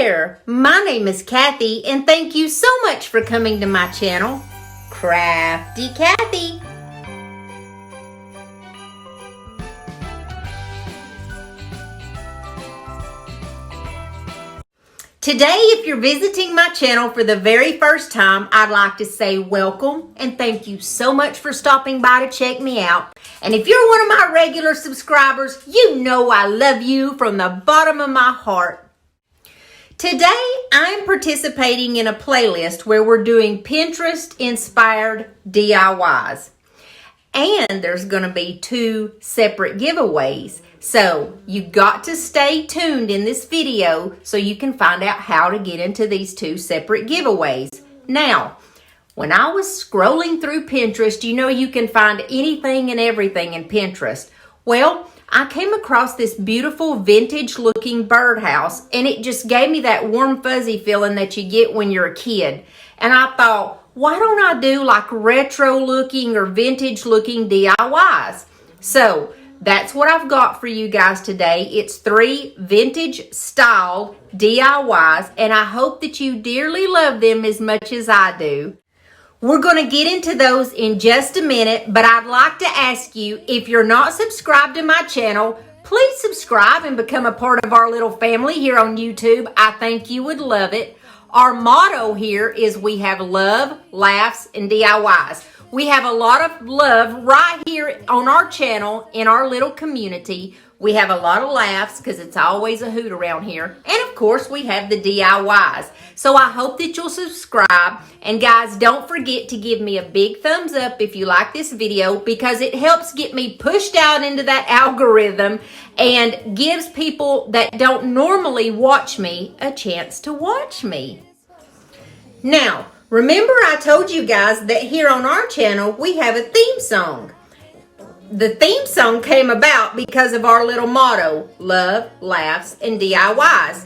there, my name is Kathy and thank you so much for coming to my channel, Crafty Kathy. Today, if you're visiting my channel for the very first time, I'd like to say welcome and thank you so much for stopping by to check me out. And if you're one of my regular subscribers, you know I love you from the bottom of my heart. Today, I'm participating in a playlist where we're doing Pinterest-inspired DIYs. And there's going to be 2 separate giveaways. So you got to stay tuned in this video so you can find out how to get into these 2 separate giveaways. Now, when I was scrolling through Pinterest, you know you can find anything and everything in Pinterest. Well, I came across this beautiful vintage looking birdhouse and it just gave me that warm fuzzy feeling that you get when you're a kid. And I thought, why don't I do like retro looking or vintage looking DIYs? So that's what I've got for you guys today. It's 3 vintage style DIYs and I hope that you dearly love them as much as I do. We're going to get into those in just a minute, but I'd like to ask you, if you're not subscribed to my channel, please subscribe and become a part of our little family here on YouTube. I think you would love it. Our motto here is we have love, laughs, and DIYs. We have a lot of love right here on our channel in our little community. We have a lot of laughs because it's always a hoot around here. And of course, we have the DIYs. So I hope that you'll subscribe. And guys, don't forget to give me a big thumbs up if you like this video because it helps get me pushed out into that algorithm and gives people that don't normally watch me a chance to watch me. Now, remember I told you guys that here on our channel, we have a theme song. The theme song came about because of our little motto, love, laughs, and DIYs.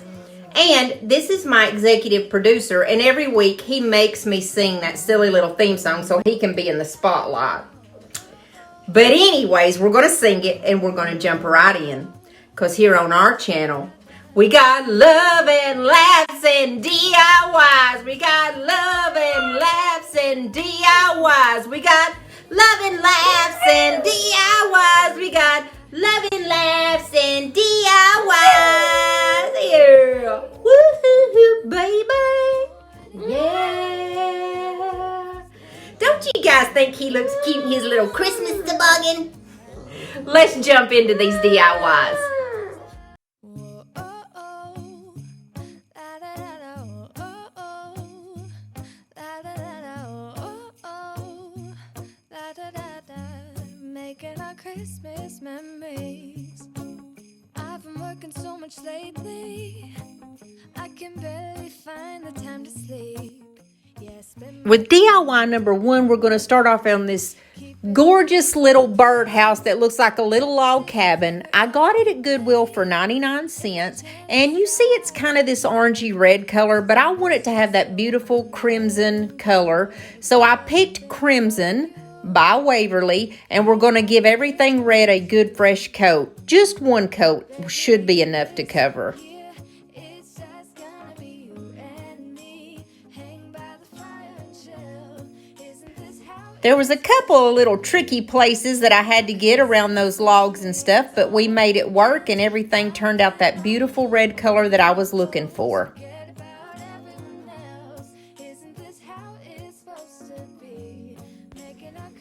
And this is my executive producer, and every week he makes me sing that silly little theme song so he can be in the spotlight. But anyways, we're going to sing it and we're going to jump right in. Because here on our channel, we got love and laughs and DIYs. We got love and laughs and DIYs. We got love and laughs and DIYs. We got love and laughs and DIYs. Yeah. Woo-hoo-hoo, baby. Yeah. Don't you guys think he looks cute in his little Christmas toboggan? Let's jump into these DIYs. Making our Christmas memories. I've been working so much lately, I can barely find the time to sleep. With DIY number 1, we're going to start off on this gorgeous little birdhouse that looks like a little log cabin. I got it at Goodwill for 99 cents. And you see it's kind of this orangey red color, but I want it to have that beautiful crimson color. So I picked crimson by Waverly, and we're going to give everything red a good fresh coat. Just 1 coat should be enough to cover. There was a couple of little tricky places that I had to get around those logs and stuff, but we made it work and everything turned out that beautiful red color that I was looking for.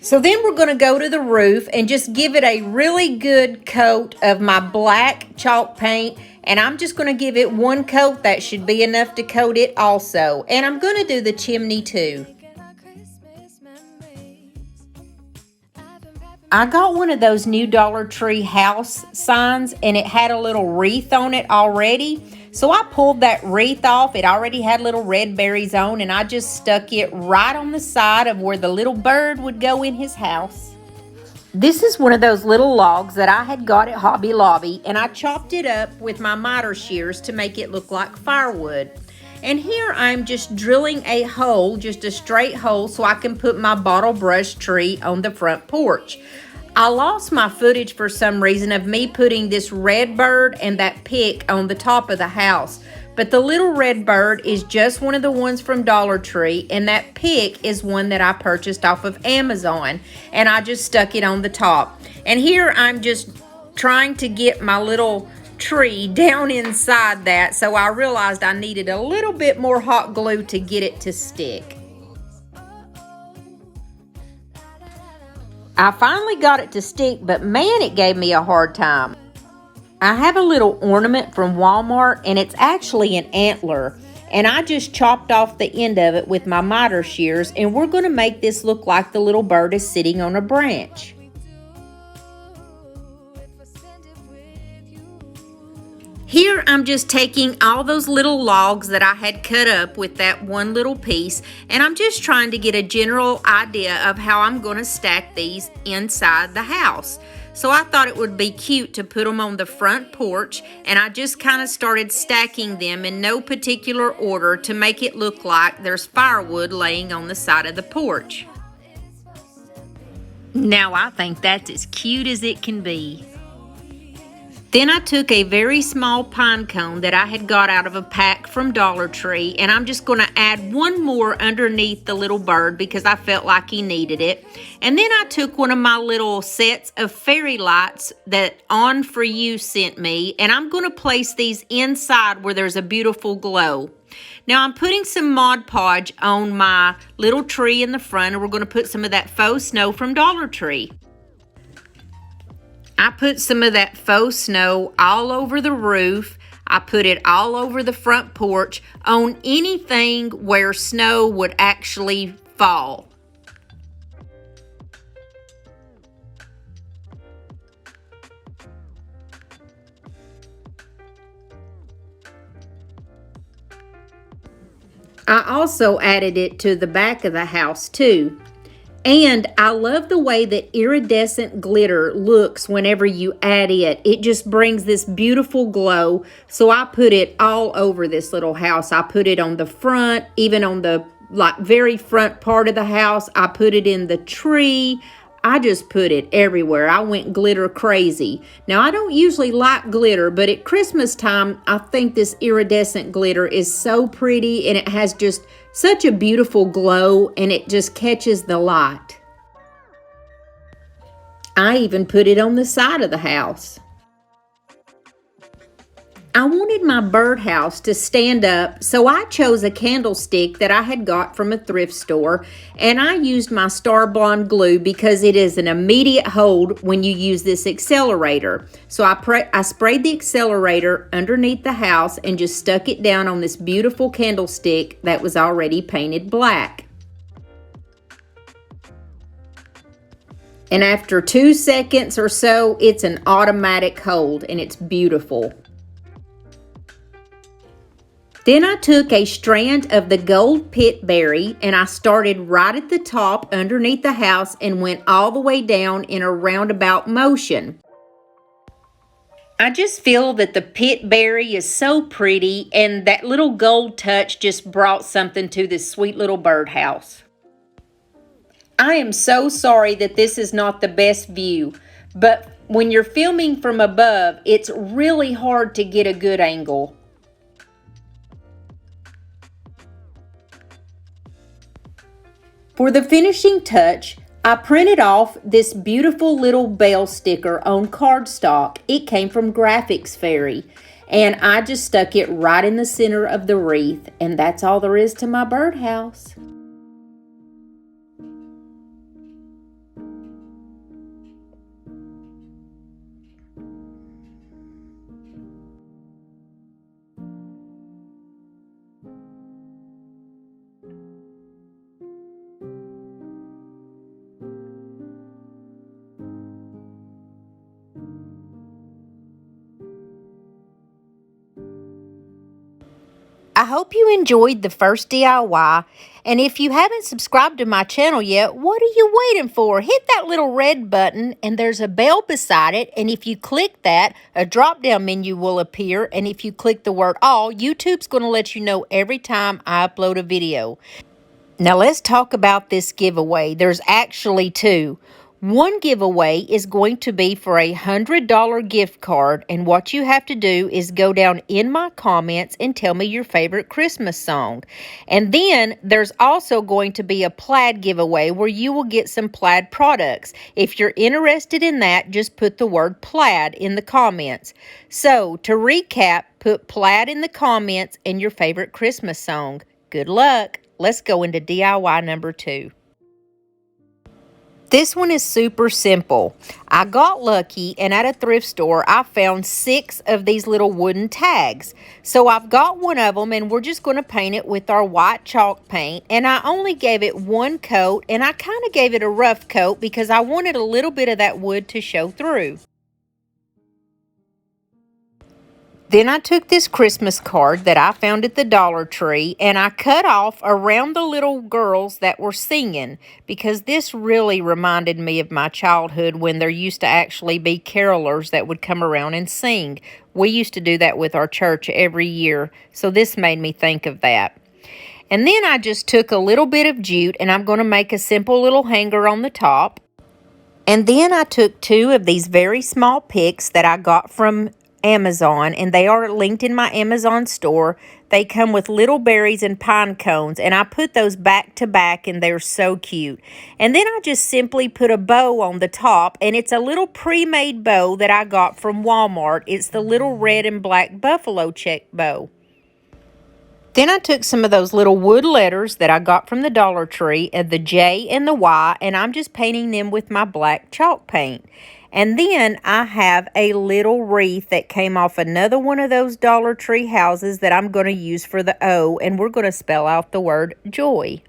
So then we're going to go to the roof and just give it a really good coat of my black chalk paint. And I'm just going to give it 1 coat. That should be enough to coat it also. And I'm going to do the chimney too. I got one of those new Dollar Tree house signs and it had a little wreath on it already. So I pulled that wreath off. It already had little red berries on and I just stuck it right on the side of where the little bird would go in his house. This is one of those little logs that I had got at Hobby Lobby and I chopped it up with my miter shears to make it look like firewood. And here I'm just drilling a hole, just a straight hole, so I can put my bottle brush tree on the front porch. I lost my footage for some reason of me putting this red bird and that pick on the top of the house. But the little red bird is just one of the ones from Dollar Tree, and that pick is one that I purchased off of Amazon, and I just stuck it on the top. And here I'm just trying to get my little tree down inside that, so I realized I needed a little bit more hot glue to get it to stick. I finally got it to stick, but man, it gave me a hard time. I have a little ornament from Walmart, and it's actually an antler, and I just chopped off the end of it with my miter shears, and we're going to make this look like the little bird is sitting on a branch. Here I'm just taking all those little logs that I had cut up with that one little piece, and I'm just trying to get a general idea of how I'm going to stack these inside the house. So I thought it would be cute to put them on the front porch, and I just kind of started stacking them in no particular order to make it look like there's firewood laying on the side of the porch. Now I think that's as cute as it can be. Then I took a very small pine cone that I had got out of a pack from Dollar Tree, and I'm just going to add one more underneath the little bird because I felt like he needed it. And then I took one of my little sets of fairy lights that On For You sent me, and I'm going to place these inside where there's a beautiful glow. Now I'm putting some Mod Podge on my little tree in the front, and we're going to put some of that faux snow from Dollar Tree. I put some of that faux snow all over the roof. I put it all over the front porch on anything where snow would actually fall. I also added it to the back of the house too. And I love the way that iridescent glitter looks whenever you add it. It just brings this beautiful glow. So I put it all over this little house. I put it on the front, even on the very front part of the house. I put it in the tree. I just put it everywhere. I went glitter crazy. Now, I don't usually like glitter, but at Christmas time, I think this iridescent glitter is so pretty, and it has just such a beautiful glow, and it just catches the light. I even put it on the side of the house. I wanted my birdhouse to stand up, so I chose a candlestick that I had got from a thrift store, and I used my Star Blonde glue because it is an immediate hold when you use this accelerator. So I sprayed the accelerator underneath the house and just stuck it down on this beautiful candlestick that was already painted black. And after 2 seconds or so, it's an automatic hold, and it's beautiful. Then I took a strand of the gold pit berry, and I started right at the top underneath the house and went all the way down in a roundabout motion. I just feel that the pit berry is so pretty, and that little gold touch just brought something to this sweet little birdhouse. I am so sorry that this is not the best view, but when you're filming from above, it's really hard to get a good angle. For the finishing touch, I printed off this beautiful little bell sticker on cardstock. It came from Graphics Fairy, and I just stuck it right in the center of the wreath, and that's all there is to my birdhouse. I hope you enjoyed the first DIY, and if you haven't subscribed to my channel yet, what are you waiting for? Hit that little red button, and there's a bell beside it, and if you click that, a drop-down menu will appear, and if you click the word all, YouTube's going to let you know every time I upload a video. Now let's talk about this giveaway. There's actually two. One giveaway is going to be for a $100 gift card, and what you have to do is go down in my comments and tell me your favorite Christmas song. And then there's also going to be a plaid giveaway where you will get some plaid products. If you're interested in that, just put the word plaid in the comments. So, to recap, put plaid in the comments and your favorite Christmas song. Good luck. Let's go into DIY number 2. This one is super simple. I got lucky, and at a thrift store, I found 6 of these little wooden tags. So I've got one of them, and we're just going to paint it with our white chalk paint. And I only gave it one coat, and I kind of gave it a rough coat because I wanted a little bit of that wood to show through. Then I took this Christmas card that I found at the Dollar Tree and I cut off around the little girls that were singing, because this really reminded me of my childhood when there used to actually be carolers that would come around and sing. We used to do that with our church every year, so this made me think of that. And then I just took a little bit of jute and I'm going to make a simple little hanger on the top. And then I took 2 of these very small picks that I got from Amazon, and they are linked in my Amazon store. They come with little berries and pine cones, and I put those back to back, and they're so cute. And then I just simply put a bow on the top, and it's a little pre-made bow that I got from Walmart. It's the little red and black buffalo check bow. Then I took some of those little wood letters that I got from the Dollar Tree, the J and the Y, and I'm just painting them with my black chalk paint. And then I have a little wreath that came off another one of those Dollar Tree houses that I'm going to use for the O, and we're going to spell out the word joy.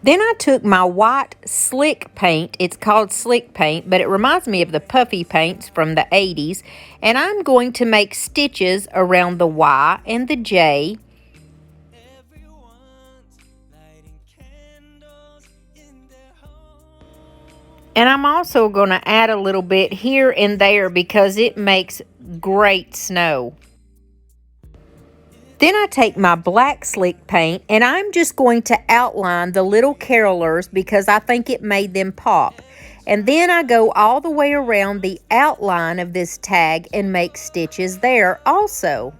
Then I took my white slick paint. It's called slick paint, but it reminds me of the puffy paints from the 80s. And I'm going to make stitches around the Y and the J. And I'm also going to add a little bit here and there because it makes great snow. Then I take my black slick paint and I'm just going to outline the little carolers because I think it made them pop. And then I go all the way around the outline of this tag and make stitches there also.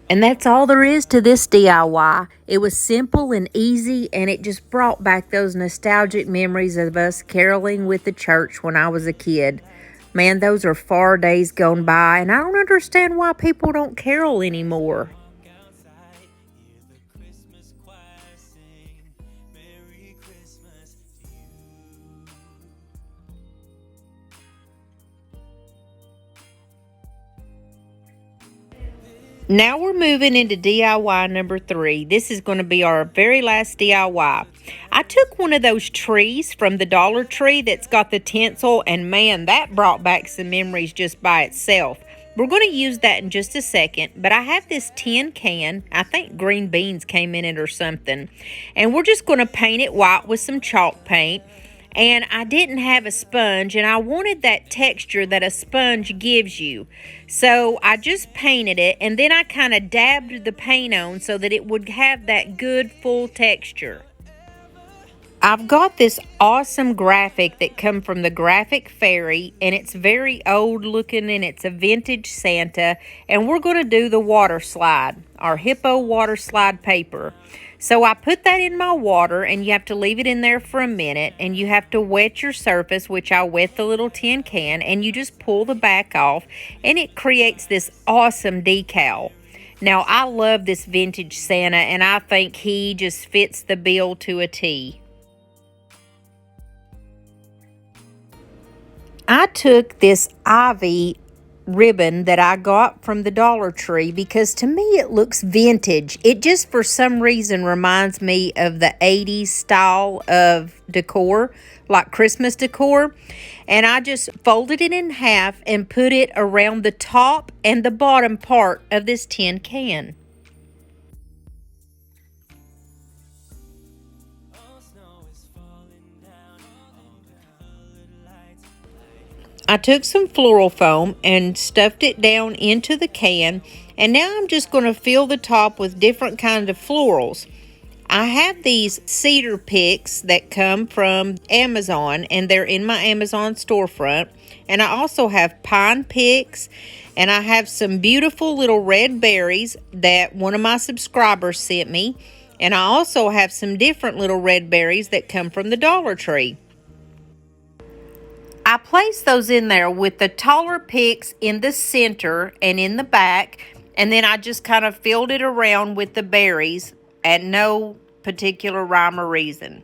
And that's all there is to this DIY. It was simple and easy, and it just brought back those nostalgic memories of us caroling with the church when I was a kid. Man, those are far days gone by, and I don't understand why people don't carol anymore. Now we're moving into DIY number 3. This is going to be our very last DIY. I took one of those trees from the Dollar Tree that's got the tinsel, and man, that brought back some memories just by itself. We're going to use that in just a second, but I have this tin can. I think green beans came in it or something. And we're just going to paint it white with some chalk paint. And I didn't have a sponge, and I wanted that texture that a sponge gives you. So I just painted it, and then I kind of dabbed the paint on so that it would have that good full texture. I've got this awesome graphic that come from the Graphic Fairy, and it's very old looking, and it's a vintage Santa, and we're going to do the water slide, our hippo water slide paper. So I put that in my water, and you have to leave it in there for a minute, and you have to wet your surface, which I wet the little tin can, and you just pull the back off, and it creates this awesome decal. Now, I love this vintage Santa, and I think he just fits the bill to a T. I took this ivy ribbon that I got from the Dollar Tree because to me it looks vintage. It just for some reason reminds me of the 80s style of decor, like Christmas decor. And I just folded it in half and put it around the top and the bottom part of this tin can. I took some floral foam and stuffed it down into the can, and now I'm just going to fill the top with different kinds of florals. I have these cedar picks that come from Amazon, and they're in my Amazon storefront. And I also have pine picks, and I have some beautiful little red berries that one of my subscribers sent me. And I also have some different little red berries that come from the Dollar Tree. I placed those in there with the taller picks in the center and in the back, and then I just kind of filled it around with the berries at no particular rhyme or reason.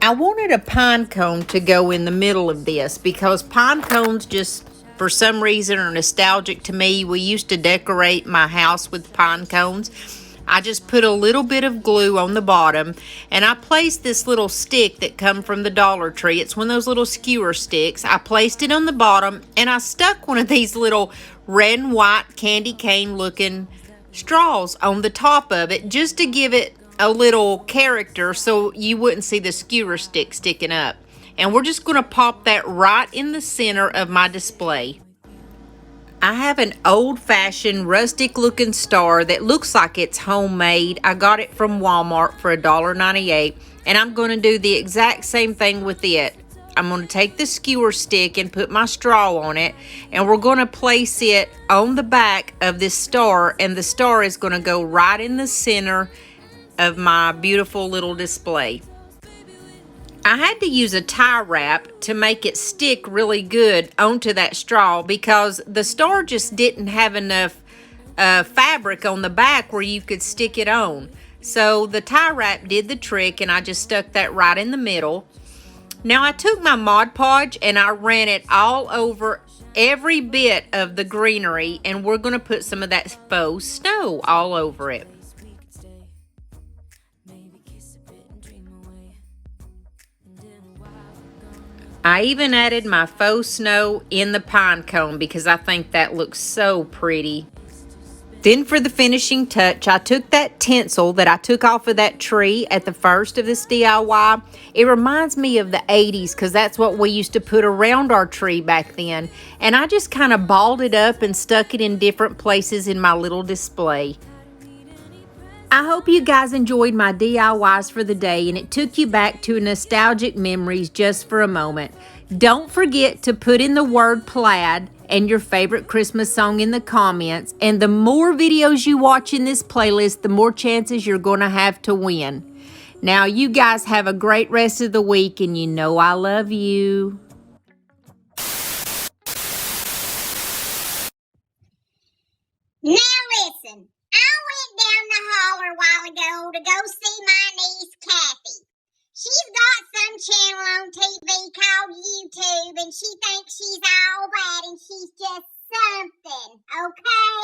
I wanted a pine cone to go in the middle of this because pine cones just, for some reason, are nostalgic to me. We used to decorate my house with pine cones. I just put a little bit of glue on the bottom, and I placed this little stick that come from the Dollar Tree. It's one of those little skewer sticks. I placed it on the bottom, and I stuck one of these little red and white candy cane looking straws on the top of it just to give it a little character so you wouldn't see the skewer stick sticking up. And we're just going to pop that right in the center of my display. I have an old-fashioned rustic looking star that looks like it's homemade. I got it from Walmart for $1.98, and I'm going to do the exact same thing with it. I'm going to take the skewer stick and put my straw on it, and we're going to place it on the back of this star, and the star is going to go right in the center of my beautiful little display. I had to use a tie wrap to make it stick really good onto that straw because the star just didn't have enough fabric on the back where you could stick it on. So the tie wrap did the trick, and I just stuck that right in the middle. Now I took my Mod Podge and I ran it all over every bit of the greenery, and we're going to put some of that faux snow all over it. I even added my faux snow in the pine cone because I think that looks so pretty. Then for the finishing touch, I took that tinsel that I took off of that tree at the first of this DIY. It reminds me of the 80s because that's what we used to put around our tree back then. And I just kind of balled it up and stuck it in different places in my little display. I hope you guys enjoyed my DIYs for the day and it took you back to nostalgic memories just for a moment. Don't forget to put in the word plaid and your favorite Christmas song in the comments. And the more videos you watch in this playlist, the more chances you're going to have to win. Now, you guys have a great rest of the week, and you know I love you. Now listen, I went down the holler a while ago to go see my niece Kathy. She's got some channel on TV called YouTube, and she thinks she's all that, and she's just something, okay?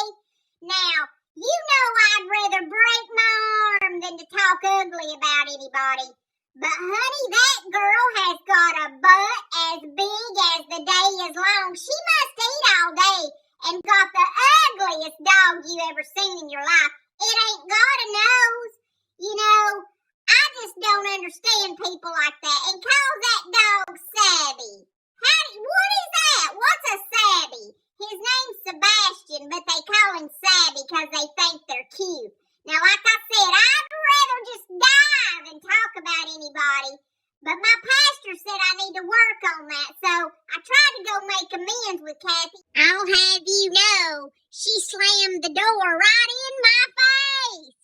Now, you know I'd rather break my arm than to talk ugly about anybody. But honey, that girl has got a butt as big as the day is long. She must eat all day and got the ugliest dog you ever seen in your life. It ain't got a nose. You know, I just don't understand people like that. And calls that dog Sabby. What is that? What's a Sabby? His name's Sebastian, but they call him Sabby because they think they're cute. Now, like I said, I'd rather just die than talk about anybody. But my pastor said I need to work on that, so I tried to go make amends with Kathy. I'll have you know, she slammed the door right in my face.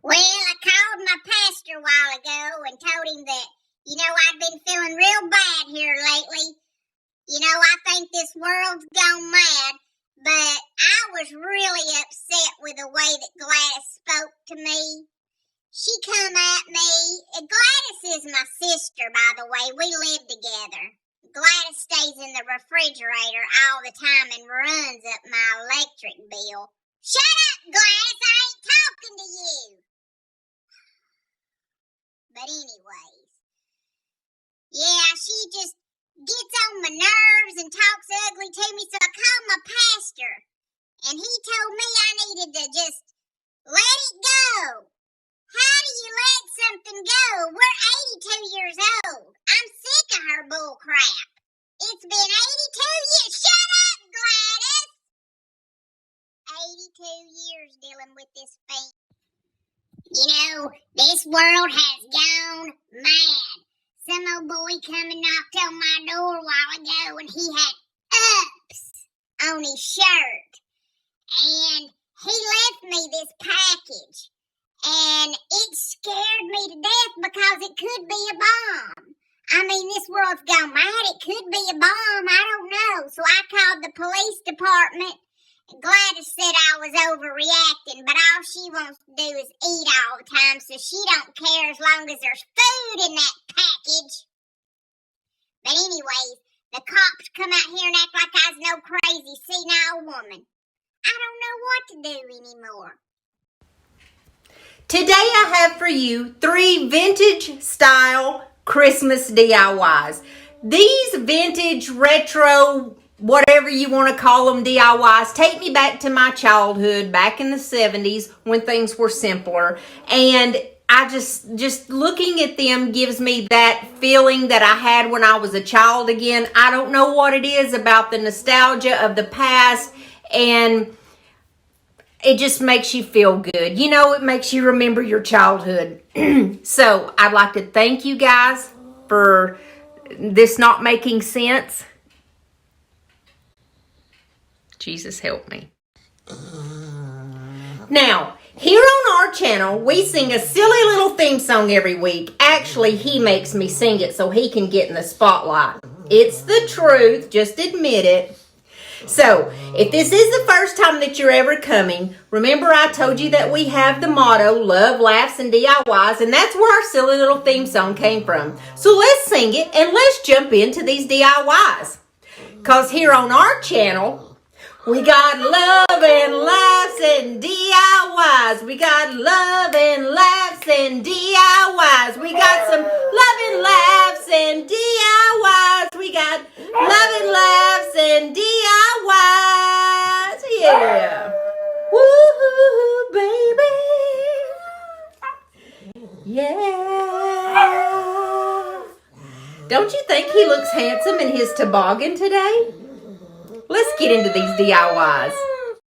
Well, I called my pastor a while ago and told him that, you know, I've been feeling real bad here lately. You know, I think this world's gone mad, but I was really upset with the way that Gladys spoke to me. She come at me. Gladys is my sister, by the way. We live together. Gladys stays in the refrigerator all the time and runs up my electric bill. Shut up, Gladys. I ain't talking to you. But anyways, yeah, she just gets on my nerves and talks ugly to me, so I called my pastor. And he told me I needed to just let it go. How do you let something go? We're 82 years old. I'm sick of her bull crap. It's been 82 years. Shut up, Gladys! 82 years dealing with this thing. You know, this world has gone mad. Some old boy come and knocked on my door a while ago and he had ups on his shirt. And he left me this package. And it scared me to death because it could be a bomb. I mean, this world's gone mad. It could be a bomb. I don't know. So I called the police department. Gladys said I was overreacting, but all she wants to do is eat all the time, so she don't care as long as there's food in that package. But anyways, the cops come out here and act like I was no crazy senile woman. I don't know what to do anymore. Today I have for you 3 vintage style Christmas DIYs. These vintage, retro, whatever you want to call them DIYs take me back to my childhood, back in the 70s when things were simpler. And I just looking at them gives me that feeling that I had when I was a child again. I don't know what it is about the nostalgia of the past, and it just makes you feel good. You know, it makes you remember your childhood. So I'd like to thank you guys for this not making sense. Jesus help me. Now, here on our channel, we sing a silly little theme song every week. Actually, he makes me sing it so he can get in the spotlight. It's the truth. Just admit it. So, if this is the first time that you're ever coming, remember I told you that we have the motto, love, laughs, and DIYs, and that's where our silly little theme song came from. So let's sing it and let's jump into these DIYs. Because here on our channel, we got love and laughs and DIYs. We got love and laughs and DIYs. We got some love and laughs and DIYs. We got love and laughs and DIYs. Yeah. Woo-hoo, baby. Yeah. Don't you think he looks handsome in his toboggan today? Let's get into these DIYs.